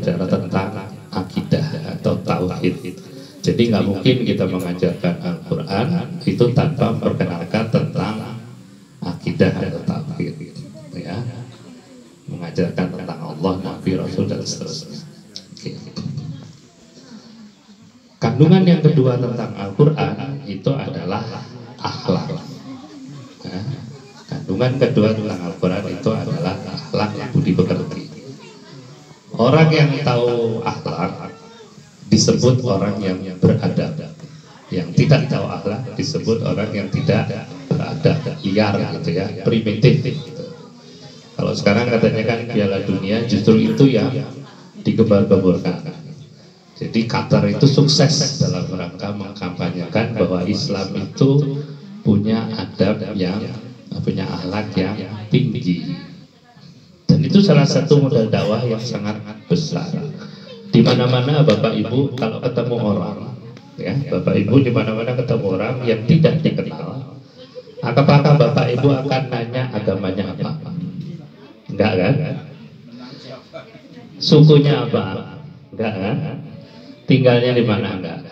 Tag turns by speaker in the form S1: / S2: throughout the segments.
S1: bicara tentang akidah atau tauhid. Jadi nggak mungkin kita mengajarkan Al-Quran itu tanpa memperkenalkan tentang akidah atau tauhid, ya. Mengajarkan tentang Allah, Nabi, Rasul dan seterusnya. Oke. Kandungan yang kedua tentang Al-Quran itu adalah akhlak. Ya. Kandungan kedua tentang Al-Quran itu adalah akhlak, budi pekerti. Orang yang tahu akhlak disebut orang yang beradab. Yang tidak tahu akhlak disebut orang yang tidak beradab, liar gitu ya, primitif gitu. Kalau sekarang katanya kan Piala Dunia justru itu yang digembar-gemborkan. Jadi Qatar itu sukses dalam rangka mengkampanyekan bahwa Islam itu punya adab yang punya akhlak yang tinggi. Dan itu salah satu modal dakwah yang sangat besar. Di mana-mana Bapak Ibu kalau ketemu orang, ya, Bapak Ibu di mana-mana ketemu orang yang tidak dikenal, apakah Bapak Ibu akan nanya agamanya apa? Enggak kan? Sukunya apa? Enggak kan? Tinggalnya di mana? Enggak.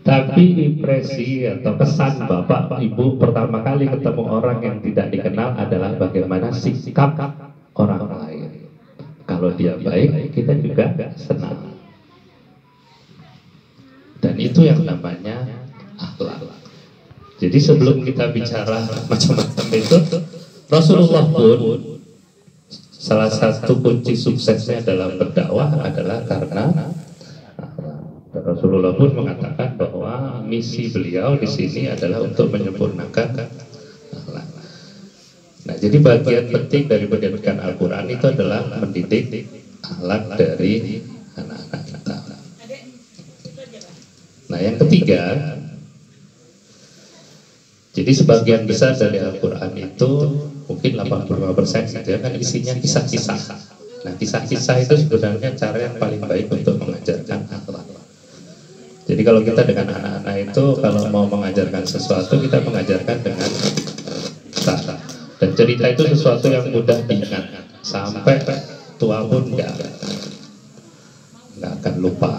S1: Tapi impresi atau kesan Bapak Ibu pertama kali ketemu orang yang tidak dikenal adalah bagaimana sikap orang lain. Kalau dia baik, kita juga senang. Dan itu yang namanya akhlak. Jadi sebelum kita bicara macam-macam itu, Rasulullah pun salah satu kunci suksesnya dalam berdakwah adalah karena Rasulullah pun mengatakan bahwa misi beliau di sini adalah untuk menyempurnakan akhlak. Nah, jadi bagian penting dari pendidikan Al-Quran itu adalah mendidik akhlak dari anak-anak kita. Nah, yang ketiga, jadi sebagian besar dari Al-Quran itu mungkin 85% gitu ya, kan isinya kisah-kisah. Nah, kisah-kisah itu sebenarnya cara yang paling baik untuk mengajarkan akhlak. Jadi kalau kita dengan anak-anak itu kalau mau mengajarkan sesuatu, kita mengajarkan dengan cerita. Dan cerita itu sesuatu yang mudah diingat, sampai tua pun nggak akan lupa.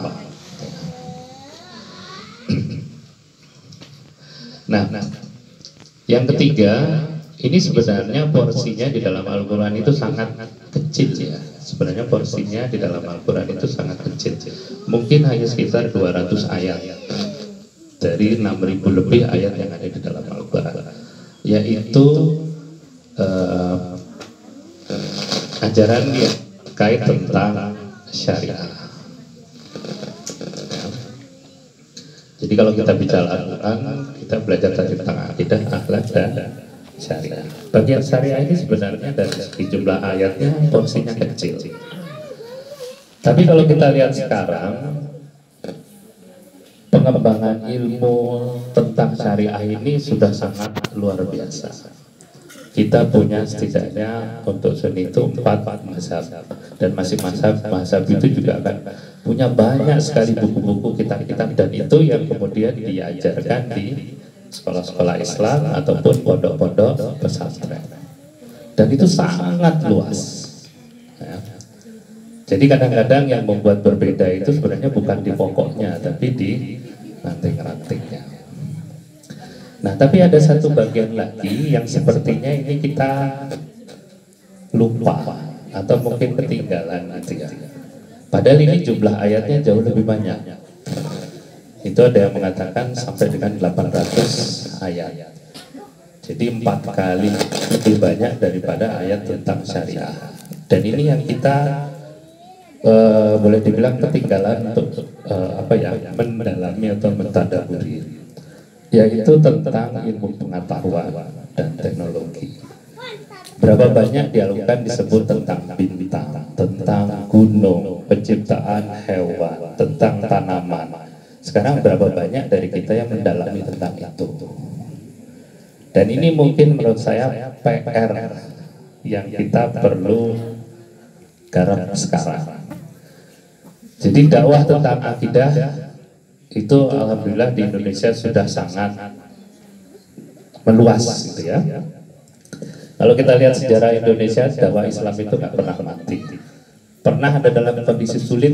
S1: Nah, yang ketiga, ini sebenarnya porsinya di dalam Al-Quran itu sangat kecil ya. Sebenarnya porsinya di dalam Al-Quran itu sangat kecil. Mungkin hanya sekitar 200 ayat dari 6.000 lebih ayat yang ada di dalam Al-Quran. Yaitu ajaran yang terkait tentang syariah. Jadi kalau kita bicara Al-Quran, kita belajar tentang akidah, akhlak, dan syariah. Bagian syariah ini sebenarnya dari segi jumlah ayatnya porsinya kecil. Tapi kalau kita lihat sekarang, pengembangan ilmu tentang syariah ini sudah sangat luar biasa. Kita punya setidaknya untuk Sunni itu 4 mazhab, dan masing-masing mazhab itu juga akan punya banyak sekali buku-buku kitab-kitab, dan itu yang kemudian diajarkan di sekolah-sekolah Islam ataupun pondok-pondok pesantren, dan itu sangat luas ya. Jadi kadang-kadang yang membuat berbeda itu sebenarnya bukan di pokoknya, tapi di ranting-rantingnya. Nah, tapi ada satu bagian lagi yang sepertinya ini kita lupa atau mungkin ketinggalan gitu ya. Padahal ini jumlah ayatnya jauh lebih banyak. Itu ada yang mengatakan sampai dengan 800 ayat. Jadi 4 kali lebih banyak daripada ayat tentang syariah. Dan ini yang kita boleh dibilang ketinggalan untuk mendalami atau mentadaburi, yaitu tentang ilmu pengetahuan dan teknologi. Berapa banyak di Al-Quran disebut tentang bintang, tentang gunung, penciptaan hewan, tentang tanaman. Sekarang berapa banyak dari kita yang mendalami tentang itu? Dan ini mungkin menurut saya PR yang kita perlu garap sekarang. Jadi dakwah tentang akidah itu alhamdulillah di Indonesia sudah sangat meluas gitu ya. Kalau kita lihat sejarah Indonesia, dakwah Islam itu nggak pernah mati. pernah ada dalam kondisi sulit